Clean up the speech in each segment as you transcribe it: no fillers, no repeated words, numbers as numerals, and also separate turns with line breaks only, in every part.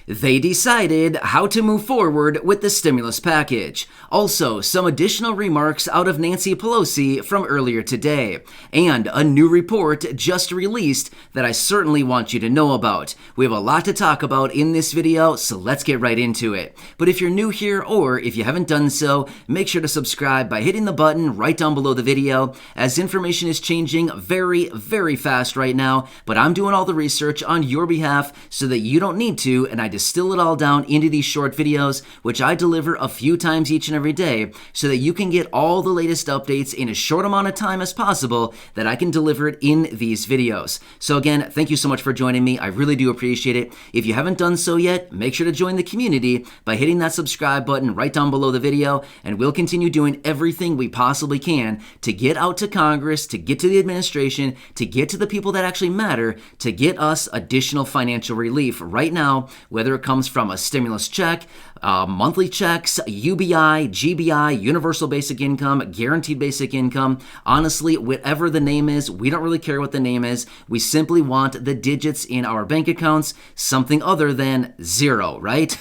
They decided how to move forward with the stimulus package. Also, some additional remarks out of Nancy Pelosi from earlier today. And a new report just released that I certainly want you to know about. We have a lot to talk about in this video, so let's get right into it. But if you're new here, or if you haven't done so, make sure to subscribe by hitting the button right down below the video, as information is changing very, very fast right now. But I'm doing all the research on your behalf so that you don't need to, and I distill it all down into these short videos, which I deliver a few times each and every day, so that you can get all the latest updates in as short amount of time as possible that I can deliver it in these videos. So again, thank you so much for joining me. I really do appreciate it. If you haven't done so yet, make sure to join the community by hitting that subscribe button right down below the video, and we'll continue doing everything we possibly can to get out to Congress, to get to the administration, to get to the people that actually matter, to get us additional financial relief right now, whether it comes from a stimulus check, monthly checks, UBI, GBI, universal basic income, guaranteed basic income. Honestly, whatever the name is, we don't really care what the name is. We simply want the digits in our bank accounts, something other than zero, right?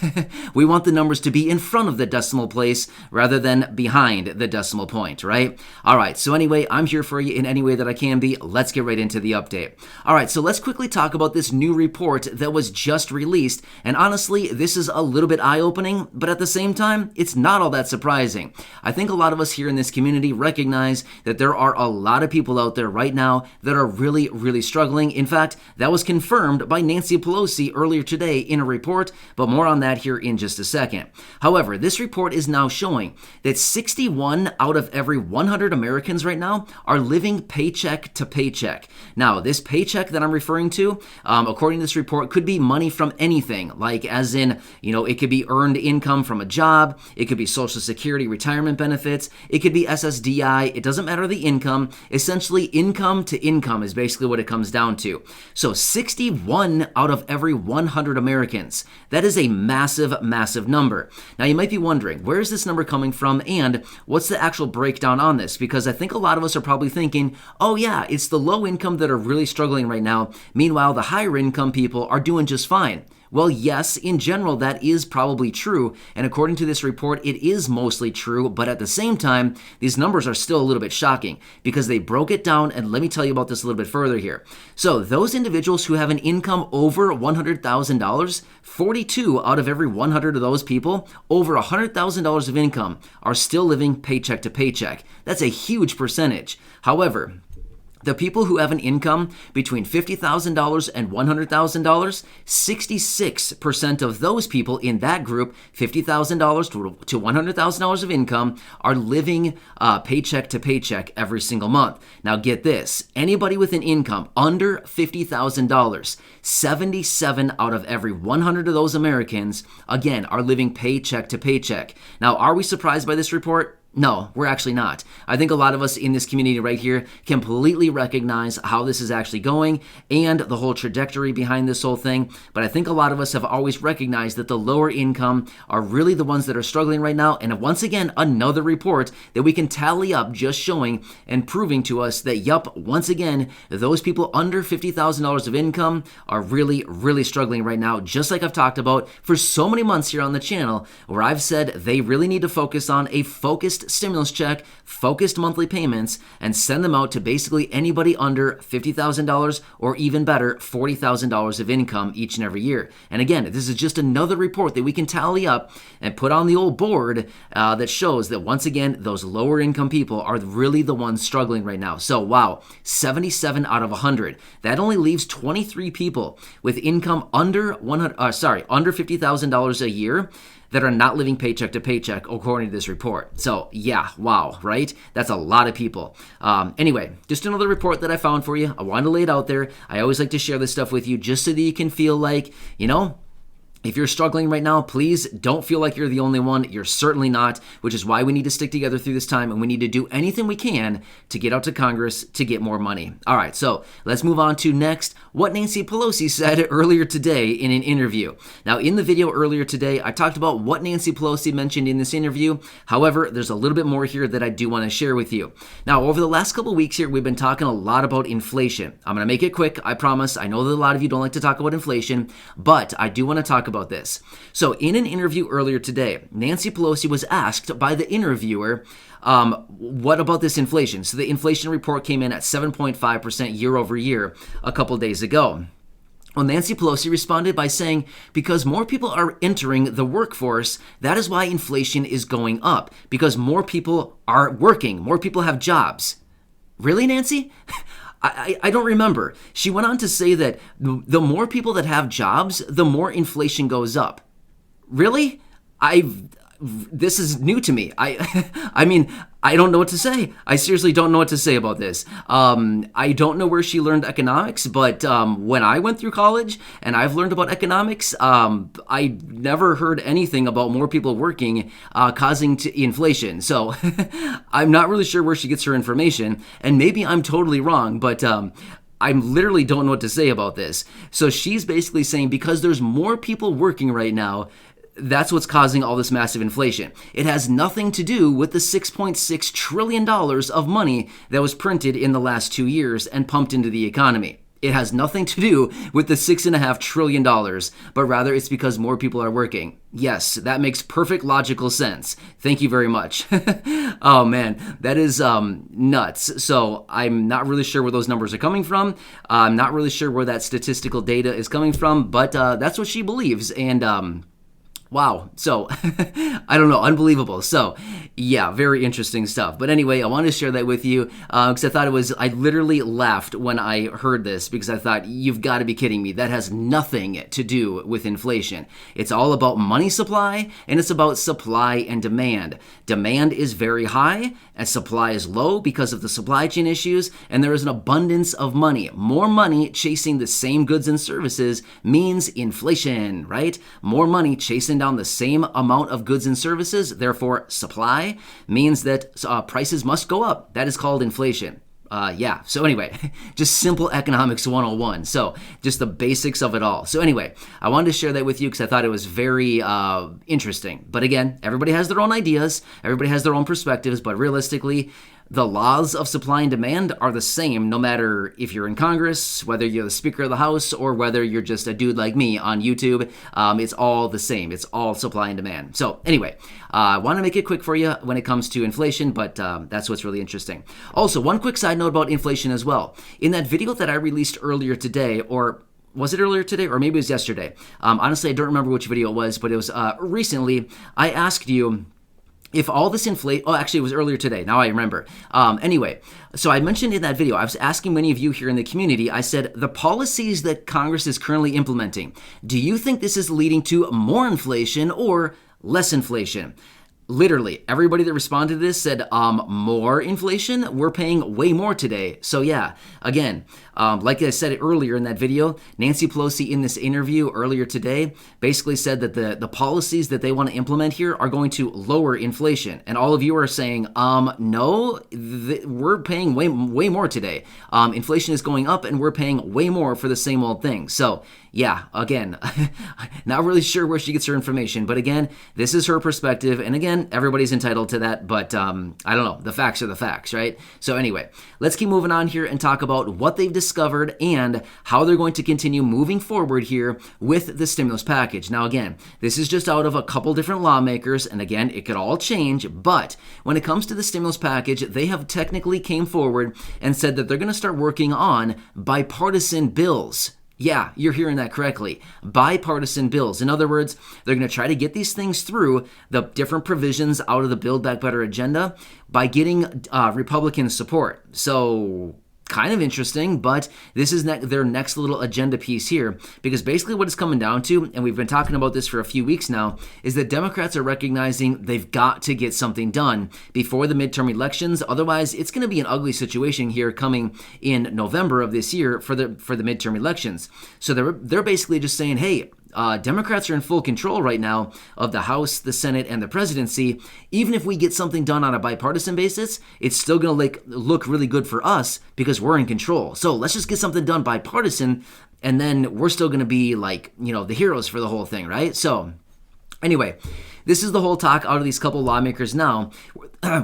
We want the numbers to be in front of the decimal place rather than behind the decimal point, right? All right, so anyway, I'm here for you in any way that I can be. Let's get right into the update. All right, so let's quickly talk about this new report that was just released. And honestly, this is a little bit eye-opening, but at the same time, it's not all that surprising. I think a lot of us here in this community recognize that there are a lot of people out there right now that are really, really struggling. In fact, that was confirmed by Nancy Pelosi earlier today in a report, but more on that here in just a second. However, this report is now showing that 61 out of every 100 Americans right now are living paycheck to paycheck. Now, this paycheck that I'm referring to, according to this report, could be money from anything, like as in, it could be earned income from a job, it could be Social Security retirement benefits, it could be SSDI, it doesn't matter the income. Essentially, income to income is basically what it comes down to. So 61 out of every 100 Americans. That is a massive, massive number. Now, you might be wondering, where is this number coming from and what's the actual breakdown on this? Because I think a lot of us are probably thinking, oh yeah, it's the low income that are really struggling right now. Meanwhile, the higher income people are doing just fine. Well, yes, in general, that is probably true, and according to this report, it is mostly true, but at the same time, these numbers are still a little bit shocking because they broke it down, and let me tell you about this a little bit further here. So those individuals who have an income over $100,000, 42 out of every 100 of those people, over $100,000 of income, are still living paycheck to paycheck. That's a huge percentage. However, the people who have an income between $50,000 and $100,000, 66% of those people in that group, $50,000 to $100,000 of income, are living paycheck to paycheck every single month. Now get this, anybody with an income under $50,000, 77 out of every 100 of those Americans, again, are living paycheck to paycheck. Now, are we surprised by this report? No, we're actually not. I think a lot of us in this community right here completely recognize how this is actually going and the whole trajectory behind this whole thing. But I think a lot of us have always recognized that the lower income are really the ones that are struggling right now. And once again, another report that we can tally up just showing and proving to us that, yup, once again, those people under $50,000 of income are really, really struggling right now, just like I've talked about for so many months here on the channel, where I've said they really need to focus on a focused stimulus check, focused monthly payments, and send them out to basically anybody under $50,000 or even better, $40,000 of income each and every year. And again, this is just another report that we can tally up and put on the old board that shows that once again, those lower income people are really the ones struggling right now. So wow, 77 out of 100. That only leaves 23 people with income under $50,000 a year that are not living paycheck to paycheck, according to this report. So yeah, wow, right? That's a lot of people. Anyway, just another report that I found for you. I wanted to lay it out there. I always like to share this stuff with you just so that you can feel like, If you're struggling right now, please don't feel like you're the only one. You're certainly not, which is why we need to stick together through this time, and we need to do anything we can to get out to Congress to get more money. All right, so let's move on to next, what Nancy Pelosi said earlier today in an interview. Now, in the video earlier today, I talked about what Nancy Pelosi mentioned in this interview. However, there's a little bit more here that I do want to share with you. Now, over the last couple of weeks here, we've been talking a lot about inflation. I'm going to make it quick, I promise. I know that a lot of you don't like to talk about inflation, but I do want to talk about about this. So in an interview earlier today, Nancy Pelosi was asked by the interviewer, what about this inflation? So the inflation report came in at 7.5% year over year a couple days ago. Well, Nancy Pelosi responded by saying, because more people are entering the workforce, that is why inflation is going up, because more people are working, more people have jobs. Really, Nancy? I don't remember. She went on to say that the more people that have jobs, the more inflation goes up. Really? This is new to me. I mean, I don't know what to say. I seriously don't know what to say about this. I don't know where she learned economics, but when I went through college and I've learned about economics, I never heard anything about more people working causing inflation. So I'm not really sure where she gets her information, and maybe I'm totally wrong, but I literally don't know what to say about this. So she's basically saying because there's more people working right now, that's what's causing all this massive inflation. It has nothing to do with the $6.6 trillion of money that was printed in the last 2 years and pumped into the economy. It has nothing to do with the $6.5 trillion, but rather it's because more people are working. Yes, that makes perfect logical sense. Thank you very much. Oh man, that is nuts. So I'm not really sure where those numbers are coming from. I'm not really sure where that statistical data is coming from, but that's what she believes. And wow. So, I don't know. Unbelievable. So, yeah, very interesting stuff. But anyway, I wanted to share that with you because I literally laughed when I heard this because I thought, you've got to be kidding me. That has nothing to do with inflation. It's all about money supply and it's about supply and demand. Demand is very high and supply is low because of the supply chain issues, and there is an abundance of money. More money chasing the same goods and services means inflation, right? More money chasing down the same amount of goods and services, therefore supply, means that prices must go up. That is called inflation. So anyway, just simple economics 101. So just the basics of it all. So anyway, I wanted to share that with you because I thought it was very interesting. But again, everybody has their own ideas. Everybody has their own perspectives. But realistically, the laws of supply and demand are the same no matter if you're in Congress, whether you're the Speaker of the House, or whether you're just a dude like me on YouTube. It's all the same. It's all supply and demand. So anyway, I want to make it quick for you when it comes to inflation, but that's what's really interesting. Also, one quick side note about inflation as well. In that video that I released earlier today, or was it earlier today or maybe it was yesterday? Honestly, I don't remember which video it was, but it was recently. I asked you if all this actually it was earlier today. Now I remember. Anyway, so I mentioned in that video, I was asking many of you here in the community, I said, the policies that Congress is currently implementing, do you think this is leading to more inflation or less inflation? Literally, everybody that responded to this said, more inflation? We're paying way more today. So yeah, again, like I said earlier in that video, Nancy Pelosi in this interview earlier today basically said that the policies that they want to implement here are going to lower inflation. And all of you are saying, no, we're paying way more today. Inflation is going up and we're paying way more for the same old thing. So yeah, again, not really sure where she gets her information, but again, this is her perspective, and again, everybody's entitled to that, but I don't know, the facts are the facts, right? So anyway, let's keep moving on here and talk about what they've discovered and how they're going to continue moving forward here with the stimulus package. Now again, this is just out of a couple different lawmakers, and again, it could all change, but when it comes to the stimulus package, they have technically came forward and said that they're going to start working on bipartisan bills. Yeah, you're hearing that correctly. Bipartisan bills. In other words, they're going to try to get these things through, the different provisions out of the Build Back Better agenda, by getting Republican support. So kind of interesting, but this is their next little agenda piece here, because basically what it's coming down to, and we've been talking about this for a few weeks now, is that Democrats are recognizing they've got to get something done before the midterm elections. Otherwise, it's going to be an ugly situation here coming in November of this year for the midterm elections. So they're basically just saying, hey, Democrats are in full control right now of the House, the Senate, and the presidency. Even if we get something done on a bipartisan basis, it's still going to look really good for us because we're in control. So let's just get something done bipartisan, and then we're still going to be the heroes for the whole thing, right? So anyway, this is the whole talk out of these couple lawmakers now.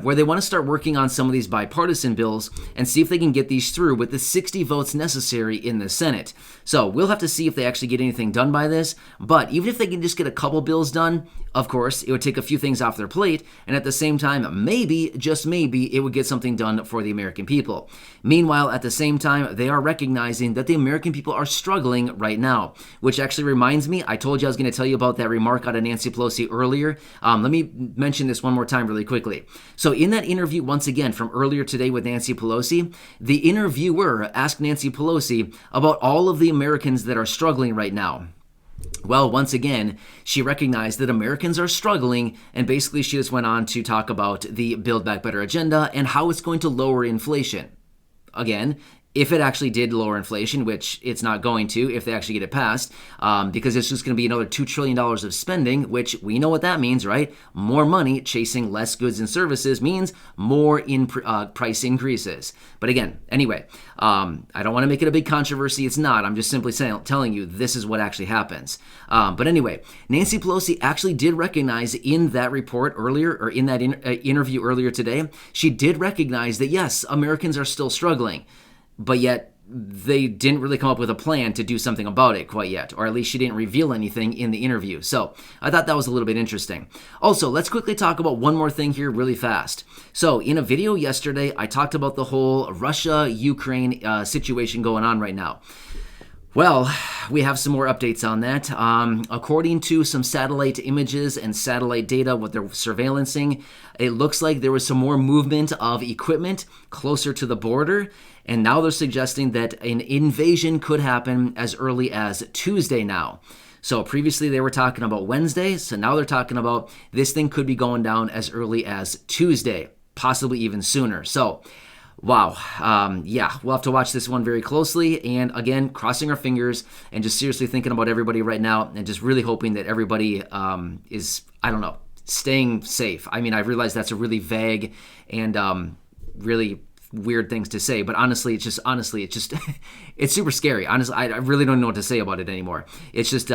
where they want to start working on some of these bipartisan bills and see if they can get these through with the 60 votes necessary in the Senate. So we'll have to see if they actually get anything done by this, but even if they can just get a couple bills done, of course, it would take a few things off their plate, and at the same time, maybe, just maybe, it would get something done for the American people. Meanwhile, at the same time, they are recognizing that the American people are struggling right now, which actually reminds me, I told you I was going to tell you about that remark out of Nancy Pelosi earlier. Let me mention this one more time really quickly. So in that interview, once again, from earlier today with Nancy Pelosi, the interviewer asked Nancy Pelosi about all of the Americans that are struggling right now. Well, once again, she recognized that Americans are struggling, and basically she just went on to talk about the Build Back Better agenda and how it's going to lower inflation. Again, if it actually did lower inflation, which it's not going to if they actually get it passed, because it's just going to be another $2 trillion of spending, which we know what that means, right? More money chasing less goods and services means more price increases. But again, anyway, I don't want to make it a big controversy. It's not. I'm just simply telling you this is what actually happens. But anyway, Nancy Pelosi actually did recognize in that report earlier, or in that interview earlier today, she did recognize that, yes, Americans are still struggling. But yet they didn't really come up with a plan to do something about it quite yet, or at least she didn't reveal anything in the interview. So I thought that was a little bit interesting. Also, let's quickly talk about one more thing here really fast. So in a video yesterday, I talked about the whole Russia-Ukraine situation going on right now. Well, we have some more updates on that. According to some satellite images and satellite data, what they're surveillancing, it looks like there was some more movement of equipment closer to the border, and now they're suggesting that an invasion could happen as early as Tuesday now. So previously they were talking about Wednesday, so now they're talking about this thing could be going down as early as Tuesday, possibly even sooner. So wow. Yeah, we'll have to watch this one very closely. And again, crossing our fingers and just seriously thinking about everybody right now and just really hoping that everybody is, I don't know, staying safe. I mean, I realize that's a really vague and really weird things to say, but honestly, it's it's super scary. Honestly, I really don't know what to say about it anymore. It's just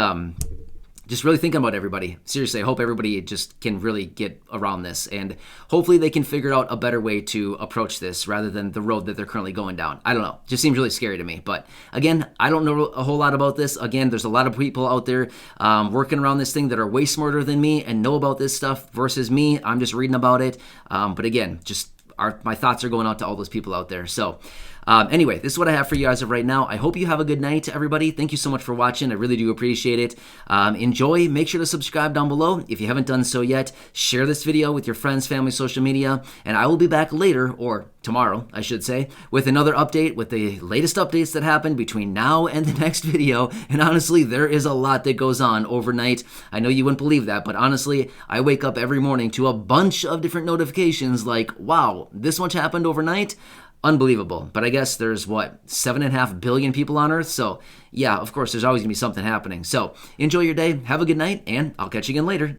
really thinking about everybody. Seriously, I hope everybody just can really get around this, and hopefully they can figure out a better way to approach this rather than the road that they're currently going down. I don't know. It just seems really scary to me. But again, I don't know a whole lot about this. Again, there's a lot of people out there working around this thing that are way smarter than me and know about this stuff versus me. I'm just reading about it. But again, my thoughts are going out to all those people out there. So anyway, this is what I have for you as of right now. I hope you have a good night, everybody. Thank you so much for watching. I really do appreciate it. Enjoy. Make sure to subscribe down below if you haven't done so yet. Share this video with your friends, family, social media, and I will be back later, or tomorrow, I should say, with another update with the latest updates that happened between now and the next video. And honestly, there is a lot that goes on overnight. I know you wouldn't believe that, but honestly, I wake up every morning to a bunch of different notifications like, wow, this much happened overnight. Unbelievable. But I guess there's 7.5 billion people on Earth. So yeah, of course, there's always gonna be something happening. So enjoy your day. Have a good night, and I'll catch you again later.